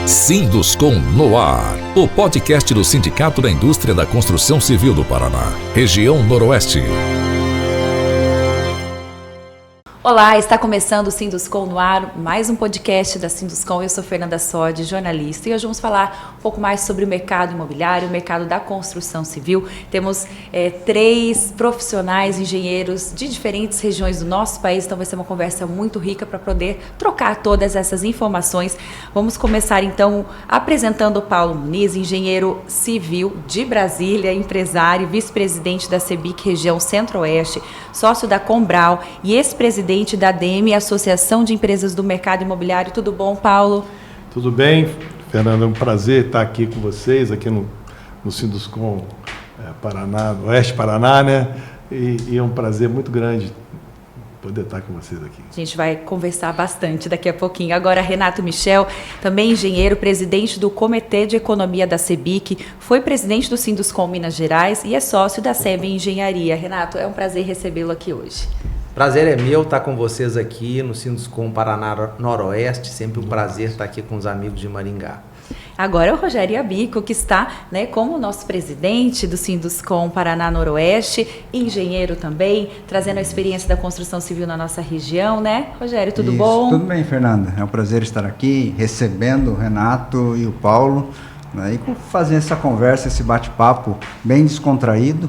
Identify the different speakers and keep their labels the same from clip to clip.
Speaker 1: Sinduscom no ar, o podcast do Sindicato da Indústria da Construção Civil do Paraná, região Noroeste.
Speaker 2: Olá, está começando o Sinduscom no ar, mais um podcast da Sinduscom. Eu sou Fernanda Sodi, jornalista, e hoje vamos falar um pouco mais sobre o mercado imobiliário, o mercado da construção civil. Temos 3 profissionais, engenheiros de diferentes regiões do nosso país, então vai ser uma conversa muito rica para poder trocar todas essas informações. Vamos começar então apresentando o Paulo Muniz, engenheiro civil de Brasília, empresário, vice-presidente da CEBIC Região Centro-Oeste, sócio da Combral e ex-presidente da ADM, Associação de Empresas do Mercado Imobiliário. Tudo bom, Paulo?
Speaker 3: Tudo bem, Fernanda, é um prazer estar aqui com vocês, aqui no Sinduscom Paraná, Oeste Paraná, né? E é um prazer muito grande poder estar com vocês aqui.
Speaker 2: A gente vai conversar bastante daqui a pouquinho. Agora, Renato Michel, também engenheiro, presidente do Comitê de Economia da CEBIC, foi presidente do Sinduscom Minas Gerais e é sócio da SEB Engenharia. Renato, é um prazer recebê-lo aqui hoje.
Speaker 4: Prazer é meu estar com vocês aqui no Sinduscom Paraná Noroeste, sempre um prazer estar aqui com os amigos de Maringá.
Speaker 2: Agora é o Rogério Abico, que está como nosso presidente do Sinduscom Paraná Noroeste, engenheiro também, trazendo a experiência da construção civil na nossa região, né? Rogério, tudo bom?
Speaker 5: Tudo bem, Fernanda. É um prazer estar aqui, recebendo o Renato e o Paulo, né, e fazer essa conversa, esse bate-papo bem descontraído,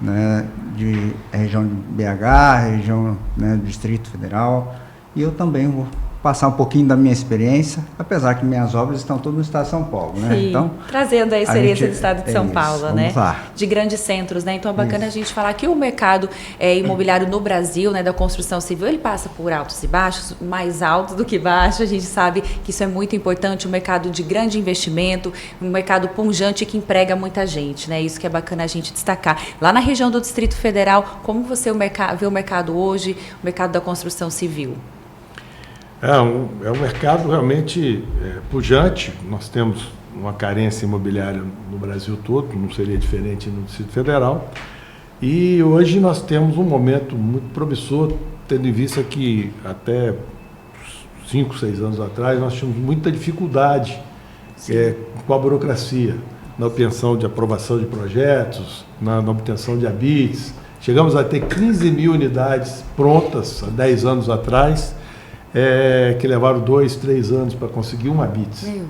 Speaker 5: né, de região de BH, região, né, do Distrito Federal, e eu também vou passar um pouquinho da minha experiência, apesar que minhas obras estão todas no estado de São Paulo, né?
Speaker 2: Sim, então, trazendo a experiência do estado de São Paulo, né?
Speaker 5: Lá.
Speaker 2: De grandes centros, né? Então é bacana a gente falar que o mercado imobiliário no Brasil, né, da construção civil, ele passa por altos e baixos, mais altos do que baixos. A gente sabe que isso é muito importante, um mercado de grande investimento, um mercado pujante que emprega muita gente, né? Isso que é bacana a gente destacar. Lá na região do Distrito Federal, como você vê o mercado hoje, o mercado da construção civil?
Speaker 3: É um mercado realmente pujante. Nós temos uma carência imobiliária no Brasil todo, não seria diferente no Distrito Federal. E hoje nós temos um momento muito promissor, tendo em vista que até 5, 6 anos atrás nós tínhamos muita dificuldade com a burocracia, na obtenção de aprovação de projetos, na obtenção de habites. Chegamos a ter 15 mil unidades prontas há 10 anos atrás, que levaram 2, 3 anos para conseguir um habite,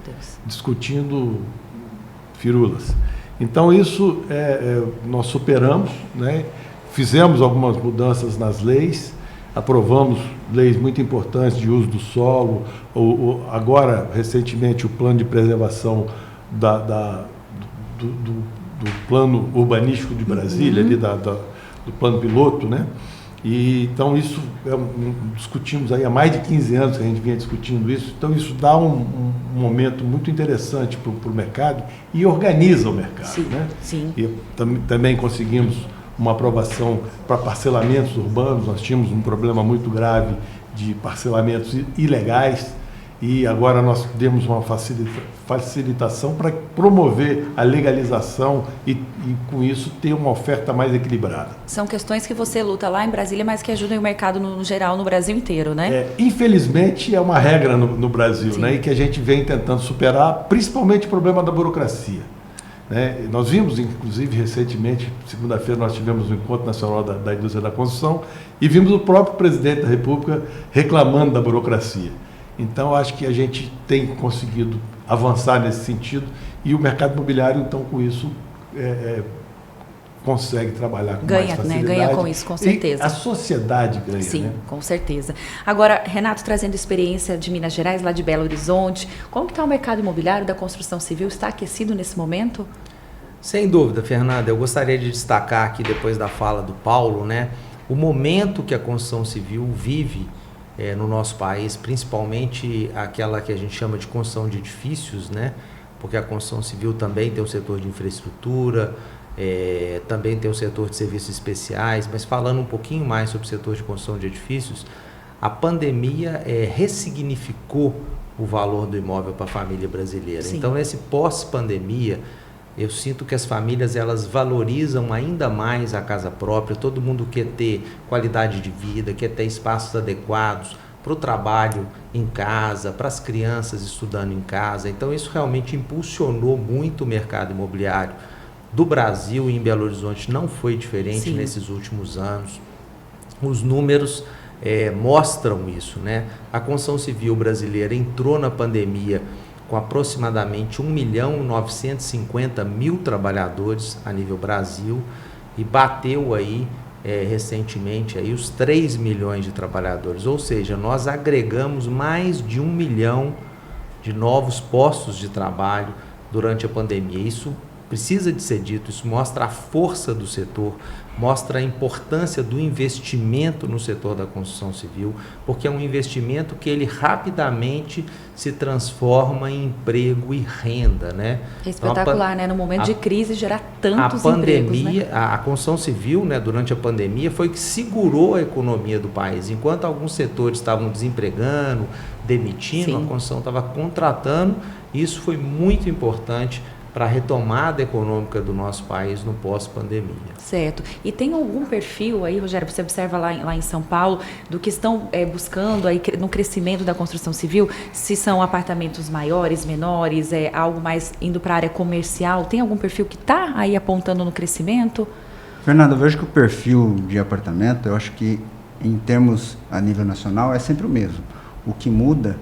Speaker 3: discutindo firulas. Então isso nós superamos, né? Fizemos algumas mudanças nas leis, aprovamos leis muito importantes de uso do solo, agora recentemente o plano de preservação do plano urbanístico de Brasília, ali do plano piloto, né? E, então isso discutimos aí há mais de 15 anos que a gente vinha discutindo isso, então isso dá um momento muito interessante para o mercado e organiza o mercado.
Speaker 2: Sim,
Speaker 3: né?
Speaker 2: Sim.
Speaker 3: E também conseguimos uma aprovação para parcelamentos urbanos. Nós tínhamos um problema muito grave de parcelamentos ilegais e agora nós demos uma facilitação para promover a legalização e com isso ter uma oferta mais equilibrada.
Speaker 2: São questões que você luta lá em Brasília, mas que ajudam o mercado no geral, no Brasil inteiro, né?
Speaker 3: Infelizmente é uma regra no Brasil, né, e que a gente vem tentando superar, principalmente o problema da burocracia. Né? Nós vimos, inclusive, recentemente, segunda-feira, nós tivemos um encontro nacional da indústria da construção e vimos o próprio presidente da República reclamando da burocracia. Então, acho que a gente tem conseguido avançar nesse sentido e o mercado imobiliário, então, com isso, consegue trabalhar com mais facilidade.
Speaker 2: Né? Ganha com isso, com certeza.
Speaker 3: E a sociedade ganha.
Speaker 2: Sim,
Speaker 3: né?
Speaker 2: Com certeza. Agora, Renato, trazendo experiência de Minas Gerais, lá de Belo Horizonte, como está o mercado imobiliário da construção civil? Está aquecido nesse momento?
Speaker 4: Sem dúvida, Fernanda. Eu gostaria de destacar aqui, depois da fala do Paulo, né, o momento que a construção civil vive no nosso país, principalmente aquela que a gente chama de construção de edifícios, né? Porque a construção civil também tem o setor de infraestrutura, também tem o setor de serviços especiais, mas falando um pouquinho mais sobre o setor de construção de edifícios, a pandemia ressignificou o valor do imóvel para a família brasileira. Sim. Então, nesse pós-pandemia, eu sinto que as famílias elas valorizam ainda mais a casa própria. Todo mundo quer ter qualidade de vida, quer ter espaços adequados para o trabalho em casa, para as crianças estudando em casa. Então isso realmente impulsionou muito o mercado imobiliário do Brasil, e em Belo Horizonte não foi diferente nesses últimos anos. Os números mostram isso, né? A construção civil brasileira entrou na pandemia com aproximadamente 1.950.000 trabalhadores a nível Brasil e bateu aí recentemente aí os 3 milhões de trabalhadores, ou seja, nós agregamos mais de 1 milhão de novos postos de trabalho durante a pandemia. Isso precisa de ser dito, isso mostra a força do setor, mostra a importância do investimento no setor da construção civil, porque é um investimento que ele rapidamente se transforma em emprego e renda, né?
Speaker 2: É espetacular, né? No momento de crise gerar tantos empregos, né?
Speaker 4: A construção civil, né, durante a pandemia, foi o que segurou a economia do país. Enquanto alguns setores estavam desempregando, demitindo, a construção estava contratando. Isso foi muito importante para a retomada econômica do nosso país no pós-pandemia.
Speaker 2: Certo. E tem algum perfil aí, Rogério, você observa lá em São Paulo, do que estão buscando aí no crescimento da construção civil, se são apartamentos maiores, menores, algo mais indo para a área comercial? Tem algum perfil que está aí apontando no crescimento?
Speaker 5: Fernando, eu vejo que o perfil de apartamento, eu acho que em termos a nível nacional é sempre o mesmo. O que muda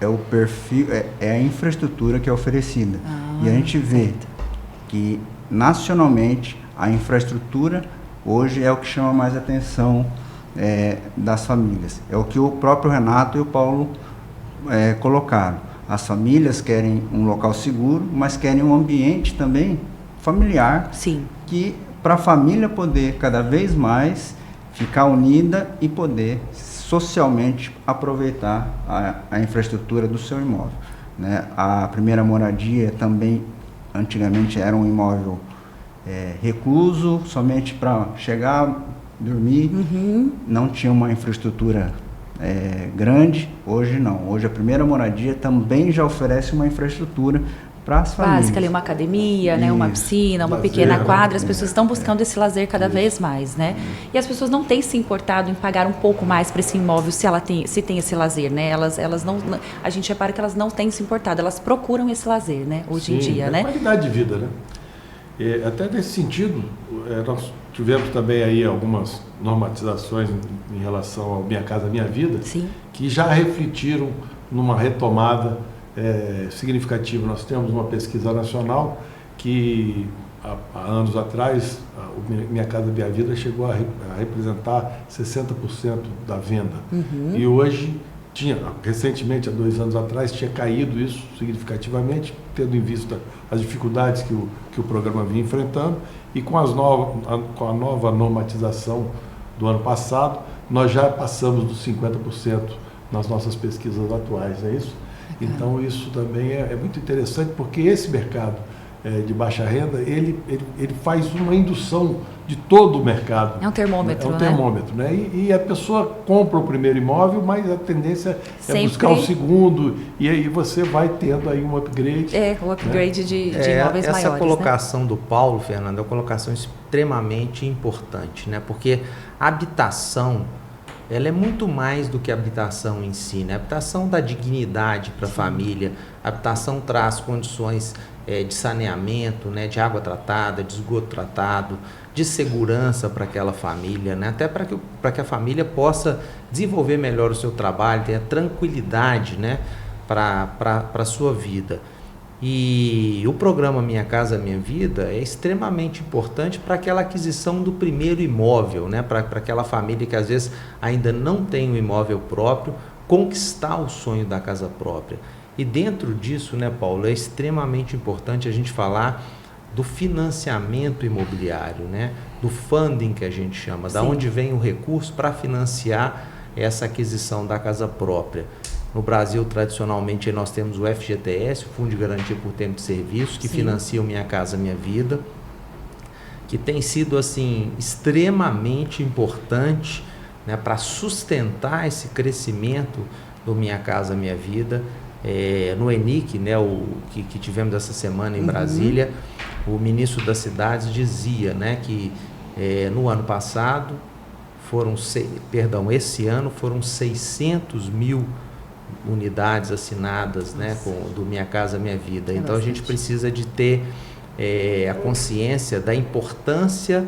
Speaker 5: é o perfil, é a infraestrutura que é oferecida. E a gente vê que nacionalmente a infraestrutura hoje é o que chama mais atenção das famílias. É o que o próprio Renato e o Paulo colocaram. As famílias querem um local seguro, mas querem um ambiente também familiar.
Speaker 2: Sim.
Speaker 5: Que para a família poder cada vez mais ficar unida e poder socialmente aproveitar a infraestrutura do seu imóvel, né? A primeira moradia também, antigamente, era um imóvel recluso, somente para chegar, dormir, não tinha uma infraestrutura grande. Hoje não, hoje a primeira moradia também já oferece uma infraestrutura para as famílias.
Speaker 2: Básica ali, uma academia, né, uma piscina, uma pequena quadra. As pessoas estão buscando esse lazer cada vez mais, né? E as pessoas não têm se importado em pagar um pouco mais para esse imóvel se tem esse lazer, né? Elas não, a gente repara que elas não têm se importado, elas procuram esse lazer, né? Hoje em dia, né?
Speaker 3: Qualidade de vida, né? Até nesse sentido, nós tivemos também aí algumas normatizações em relação ao Minha Casa Minha Vida, que já refletiram numa retomada significativo. Nós temos uma pesquisa nacional que há anos atrás o Minha Casa Minha Vida chegou a representar 60% da venda. E hoje recentemente, há 2 anos atrás, tinha caído isso significativamente, tendo em vista as dificuldades que o programa vinha enfrentando, e com a nova normatização do ano passado, nós já passamos dos 50% nas nossas pesquisas atuais, é isso? Então isso também é muito interessante, porque esse mercado de baixa renda, ele faz uma indução de todo o mercado.
Speaker 2: É um termômetro,
Speaker 3: né? É um termômetro, né? E a pessoa compra o primeiro imóvel, mas a tendência é buscar o segundo, e aí você vai tendo aí um upgrade.
Speaker 2: O upgrade, né? de imóveis maiores.
Speaker 4: Essa colocação, né, do Paulo, Fernando, é uma colocação extremamente importante, né? Porque a habitação, ela é muito mais do que a habitação em si, né? A habitação dá dignidade para a família, a habitação traz condições de saneamento, né? De água tratada, de esgoto tratado, de segurança para aquela família, né? Até para que a família possa desenvolver melhor o seu trabalho, tenha tranquilidade, né? Para a sua vida. E o programa Minha Casa Minha Vida é extremamente importante para aquela aquisição do primeiro imóvel, né? Para aquela família que às vezes ainda não tem um imóvel próprio, conquistar o sonho da casa própria. E dentro disso, né, Paulo, é extremamente importante a gente falar do financiamento imobiliário, né? Do funding, que a gente chama, da onde vem o recurso para financiar essa aquisição da casa própria. No Brasil, tradicionalmente, nós temos o FGTS, o Fundo de Garantia por Tempo de Serviço, que financia o Minha Casa Minha Vida, que tem sido assim extremamente importante, né, para sustentar esse crescimento do Minha Casa Minha Vida. No ENIC, né, que tivemos essa semana em Brasília, o ministro das Cidades dizia, né, que no ano passado esse ano foram 600 mil unidades assinadas, né, do Minha Casa Minha Vida. Então a gente precisa de ter a consciência da importância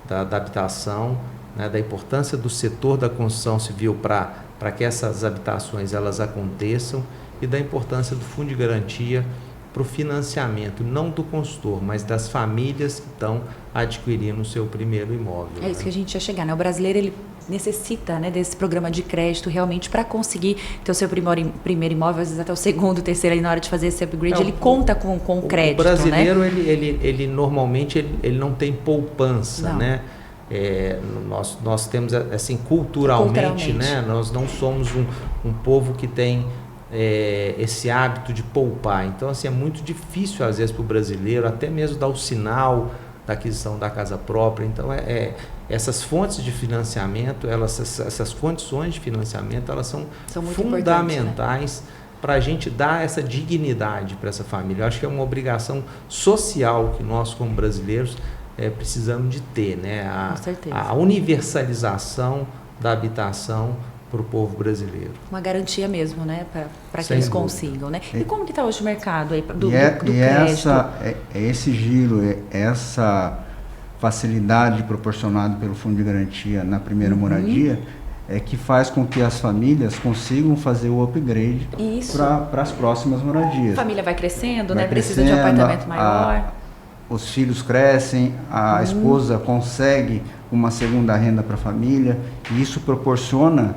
Speaker 4: da habitação, né, da importância do setor da construção civil para que essas habitações elas aconteçam, e da importância do fundo de garantia para o financiamento, não do consultor, mas das famílias que estão adquirindo o seu primeiro imóvel.
Speaker 2: É isso que a gente ia chegar, né? O brasileiro, ele necessita, né, desse programa de crédito realmente para conseguir ter o seu primeiro imóvel, às vezes até o segundo, terceiro, ali na hora de fazer esse upgrade, ele conta com crédito,
Speaker 4: o brasileiro,
Speaker 2: né?
Speaker 4: ele normalmente ele não tem poupança,
Speaker 2: não.
Speaker 4: Né? Nós temos, assim, culturalmente, né? Nós não somos um povo que tem esse hábito de poupar. Então, assim, é muito difícil, às vezes, para o brasileiro, até mesmo dar o sinal da aquisição da casa própria. Então, essas fontes de financiamento, essas condições de financiamento, elas são fundamentais, né, para a gente dar essa dignidade para essa família. Eu acho que é uma obrigação social que nós, como brasileiros, precisamos de ter, né?
Speaker 2: Com certeza.
Speaker 4: A universalização da habitação para o povo brasileiro.
Speaker 2: Uma garantia mesmo, né? Para que eles consigam, né? E como que está hoje o mercado aí do crédito?
Speaker 5: Esse giro, essa facilidade proporcionada pelo Fundo de Garantia na primeira moradia que faz com que as famílias consigam fazer o upgrade para as próximas moradias.
Speaker 2: A família vai crescendo, né? Precisa de um apartamento maior.
Speaker 5: Os filhos crescem, a esposa consegue uma segunda renda para a família, e isso proporciona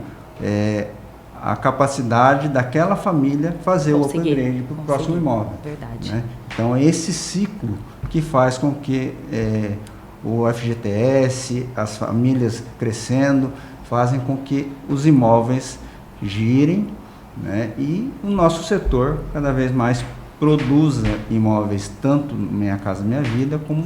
Speaker 5: a capacidade daquela família fazer o upgrade para o próximo imóvel.
Speaker 2: Verdade.
Speaker 5: Né? Então, é esse ciclo que faz com que o FGTS, as famílias crescendo, fazem com que os imóveis girem, né? E o nosso setor cada vez mais produza imóveis, tanto Minha Casa Minha Vida, como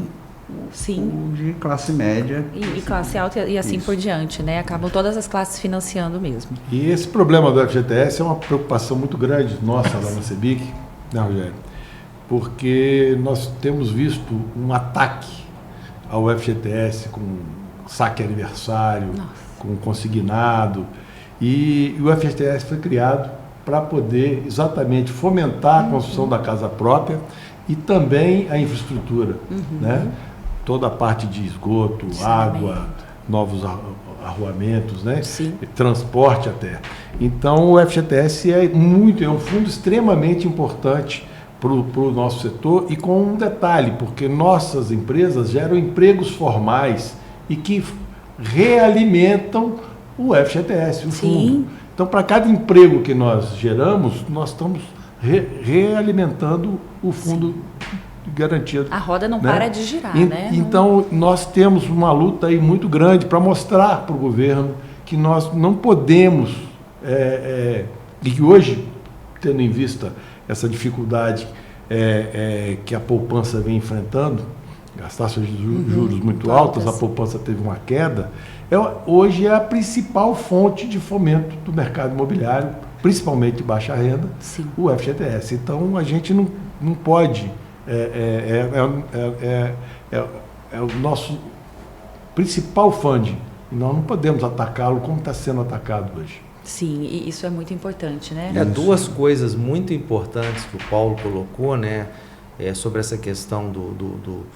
Speaker 5: o de classe média.
Speaker 2: E classe alta e assim por diante, né? Acabam todas as classes financiando mesmo.
Speaker 3: E esse problema do FGTS é uma preocupação muito grande nossa lá na CEBIC, né, Rogério? Porque nós temos visto um ataque ao FGTS com saque aniversário, com consignado, e o FGTS foi criado para poder exatamente fomentar a construção da casa própria e também a infraestrutura, né? Toda a parte de esgoto, água, novos arruamentos, né? Transporte até. Então o FGTS é um fundo extremamente importante para o nosso setor, e com um detalhe, porque nossas empresas geram empregos formais e que realimentam o FGTS, o fundo. Então, para cada emprego que nós geramos, nós estamos realimentando o fundo de garantia.
Speaker 2: A roda não para de girar, né?
Speaker 3: Então, nós temos uma luta aí muito grande para mostrar para o governo que nós não podemos, e que hoje, tendo em vista essa dificuldade que a poupança vem enfrentando, as taxas de juros muito altas, a poupança teve uma queda, hoje é a principal fonte de fomento do mercado imobiliário, principalmente de baixa renda, o FGTS. Então, a gente não pode, é o nosso principal funding, e nós não podemos atacá-lo como está sendo atacado hoje.
Speaker 2: Sim, e isso é muito importante, né?
Speaker 4: Duas coisas muito importantes que o Paulo colocou, né, sobre essa questão do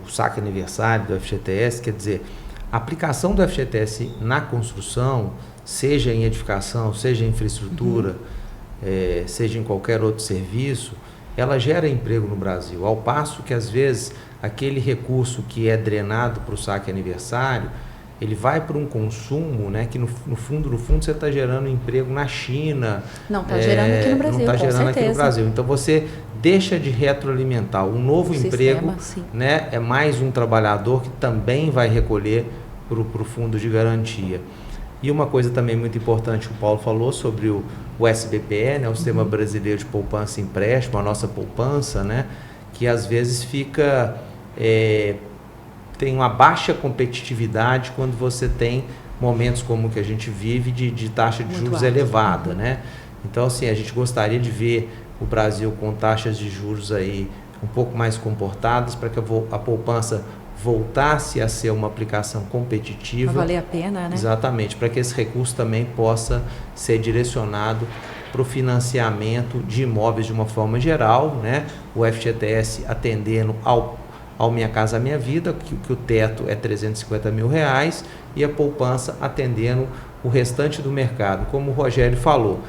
Speaker 4: saque aniversário do FGTS. Quer dizer, a aplicação do FGTS na construção, seja em edificação, seja em infraestrutura, seja em qualquer outro serviço, ela gera emprego no Brasil, ao passo que às vezes aquele recurso que é drenado para o saque aniversário, ele vai para um consumo, né, que no fundo você está gerando emprego na China.
Speaker 2: Não está gerando aqui no Brasil,
Speaker 4: não está gerando aqui no Brasil. Então você deixa de retroalimentar um novo emprego, né, é mais um trabalhador que também vai recolher para o fundo de garantia. E uma coisa também muito importante que o Paulo falou sobre o SBPE, né, o Sistema Brasileiro de Poupança e Empréstimo, a nossa poupança, né, que às vezes fica... tem uma baixa competitividade quando você tem momentos como o que a gente vive de taxa de juros elevada, né? Então, assim, a gente gostaria de ver o Brasil com taxas de juros aí um pouco mais comportadas, para que a poupança voltasse a ser uma aplicação competitiva.
Speaker 2: Vai valer a pena, né?
Speaker 4: Exatamente, para que esse recurso também possa ser direcionado para o financiamento de imóveis de uma forma geral, né? O FGTS atendendo ao Minha Casa Minha Vida, que o teto é R$350 mil, e a poupança atendendo o restante do mercado. Como o Rogério falou,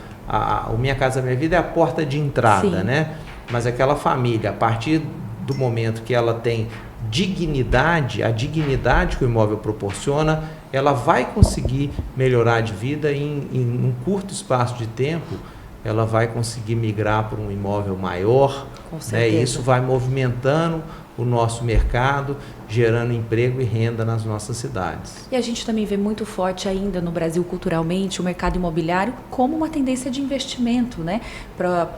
Speaker 4: o Minha Casa Minha Vida é a porta de entrada, né? Mas aquela família, a partir do momento que ela tem dignidade, a dignidade que o imóvel proporciona, ela vai conseguir melhorar de vida em um curto espaço de tempo, ela vai conseguir migrar para um imóvel maior, né? E isso vai movimentando o nosso mercado, gerando emprego e renda nas nossas cidades.
Speaker 2: E a gente também vê muito forte ainda no Brasil, culturalmente, o mercado imobiliário como uma tendência de investimento, né? Para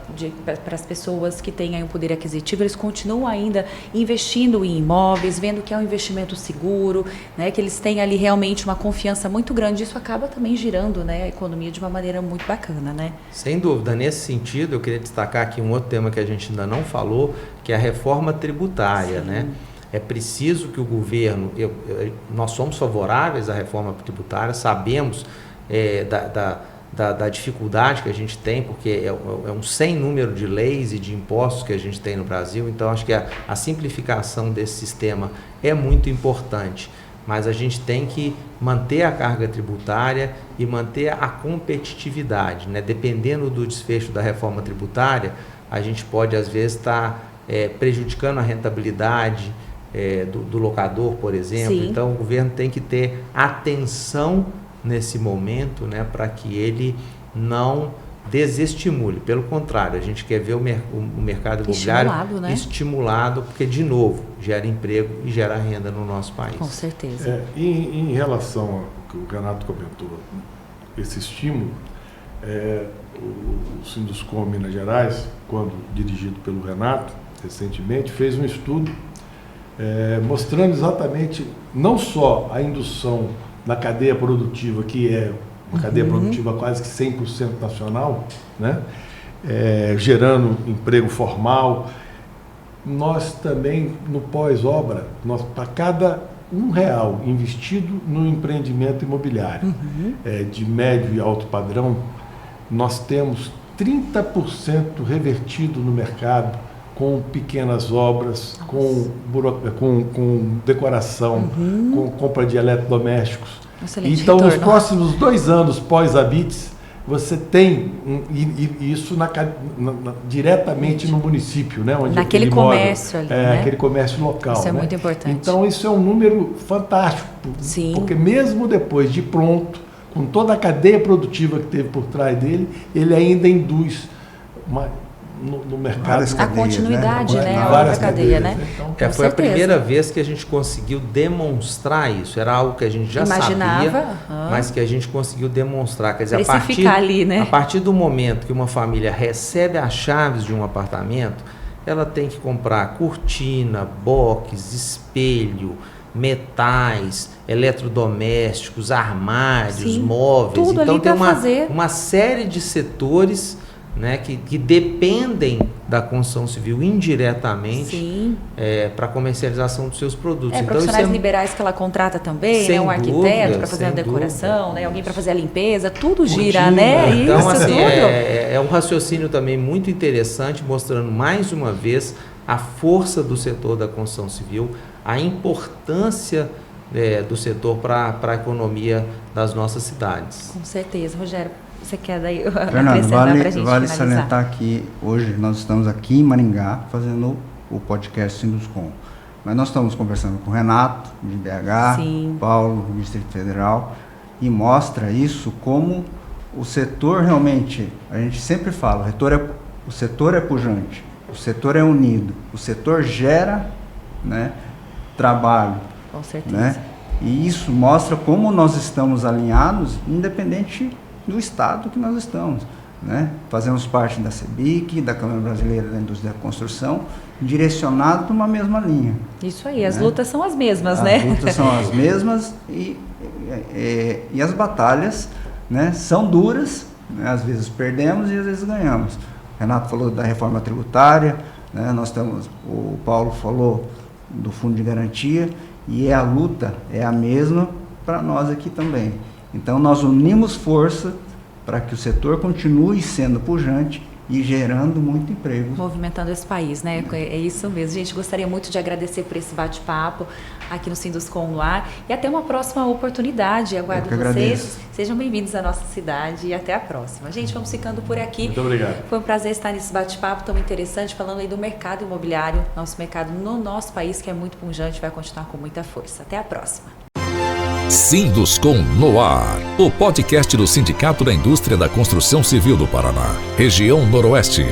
Speaker 2: as pessoas que têm aí um poder aquisitivo, eles continuam ainda investindo em imóveis, vendo que é um investimento seguro, né? Que eles têm ali realmente uma confiança muito grande. Isso acaba também girando, né, a economia de uma maneira muito bacana, né?
Speaker 4: Sem dúvida. Nesse sentido, eu queria destacar aqui um outro tema que a gente ainda não falou, que é a reforma tributária, né? É preciso que o governo, nós somos favoráveis à reforma tributária, sabemos da dificuldade que a gente tem, porque é um sem número de leis e de impostos que a gente tem no Brasil, então acho que a simplificação desse sistema é muito importante, mas a gente tem que manter a carga tributária e manter a competitividade, né? Dependendo do desfecho da reforma tributária, a gente pode às vezes estar prejudicando a rentabilidade do locador, por exemplo. Sim. Então o governo tem que ter atenção nesse momento, né, para que ele não desestimule. Pelo contrário, a gente quer ver o mercado imobiliário estimulado, porque, de novo, gera emprego e gera renda no nosso país.
Speaker 2: Com certeza.
Speaker 3: Em relação ao que o Renato comentou, esse estímulo, o Sinduscom Minas Gerais, quando dirigido pelo Renato, recentemente, fez um estudo mostrando exatamente não só a indução na cadeia produtiva, que é uma cadeia produtiva quase que 100% nacional, né? Gerando emprego formal. Nós também, no pós-obra, para cada R$1 investido no empreendimento imobiliário de médio e alto padrão, nós temos 30% revertido no mercado, com pequenas obras, com decoração, com compra de eletrodomésticos.
Speaker 2: Excelente
Speaker 3: então,
Speaker 2: retorno.
Speaker 3: nos próximos 2 anos pós-habites, você tem isso diretamente no município, né, onde
Speaker 2: naquele comércio ali, né?
Speaker 3: Aquele comércio local.
Speaker 2: Isso é
Speaker 3: né?
Speaker 2: muito importante.
Speaker 3: Então, isso é um número fantástico.
Speaker 2: Sim.
Speaker 3: Porque mesmo depois de pronto, com toda a cadeia produtiva que teve por trás dele, ele ainda induz no mercado.
Speaker 2: A continuidade, né? A
Speaker 3: Várias
Speaker 2: outra cadeia, né?
Speaker 3: Então,
Speaker 4: foi a primeira vez que a gente conseguiu demonstrar isso. Era algo que a gente já sabia, mas que a gente conseguiu demonstrar. Quer dizer, a partir do momento que uma família recebe as chaves de um apartamento, ela tem que comprar cortina, box, espelho, metais, eletrodomésticos, armários, móveis.
Speaker 2: Tudo
Speaker 4: então
Speaker 2: ali
Speaker 4: tem
Speaker 2: fazer
Speaker 4: uma série de setores, né, que dependem da construção civil indiretamente para a comercialização dos seus produtos. Então,
Speaker 2: profissionais liberais que ela contrata também, né, um arquiteto para fazer a decoração, né, alguém para fazer a limpeza, tudo gira, né?
Speaker 4: Então,
Speaker 2: isso
Speaker 4: assim,
Speaker 2: tudo.
Speaker 4: É um raciocínio também muito interessante, mostrando mais uma vez a força do setor da construção civil, a importância do setor para a economia das nossas cidades.
Speaker 2: Com certeza, Rogério. Você quer daí
Speaker 5: Fernando, vale salientar que hoje nós estamos aqui em Maringá fazendo o podcast Sinduscom. Mas nós estamos conversando com o Renato, de BH, Paulo, do Distrito Federal, e mostra isso como o setor realmente, a gente sempre fala, o setor é pujante, o setor é unido, o setor gera, né, trabalho.
Speaker 2: Com certeza.
Speaker 5: Né? E isso mostra como nós estamos alinhados, independente do estado que nós estamos, né? Fazemos parte da CEBIC, da Câmara Brasileira da Indústria da Construção, direcionado para uma mesma linha.
Speaker 2: Isso aí, as lutas são as mesmas, né?
Speaker 5: As lutas são as mesmas e as batalhas, né, são duras, né? Às vezes perdemos e às vezes ganhamos. O Renato falou da reforma tributária, né? O Paulo falou do fundo de garantia, E a luta é a mesma para nós aqui também. Então nós unimos força para que o setor continue sendo pujante e gerando muito emprego.
Speaker 2: Movimentando esse país, né? É isso mesmo. Gente, gostaria muito de agradecer por esse bate-papo aqui no Sinduscom no Ar e até uma próxima oportunidade. Aguardo vocês.
Speaker 5: Agradeço.
Speaker 2: Sejam bem-vindos à nossa cidade e até a próxima. Gente, vamos ficando por aqui.
Speaker 3: Muito obrigado.
Speaker 2: Foi um prazer estar nesse bate-papo tão interessante, falando aí do mercado imobiliário, nosso mercado no nosso país, que é muito pujante, vai continuar com muita força. Até a próxima.
Speaker 1: Sinduscom no Ar, o podcast do Sindicato da Indústria da Construção Civil do Paraná, região Noroeste.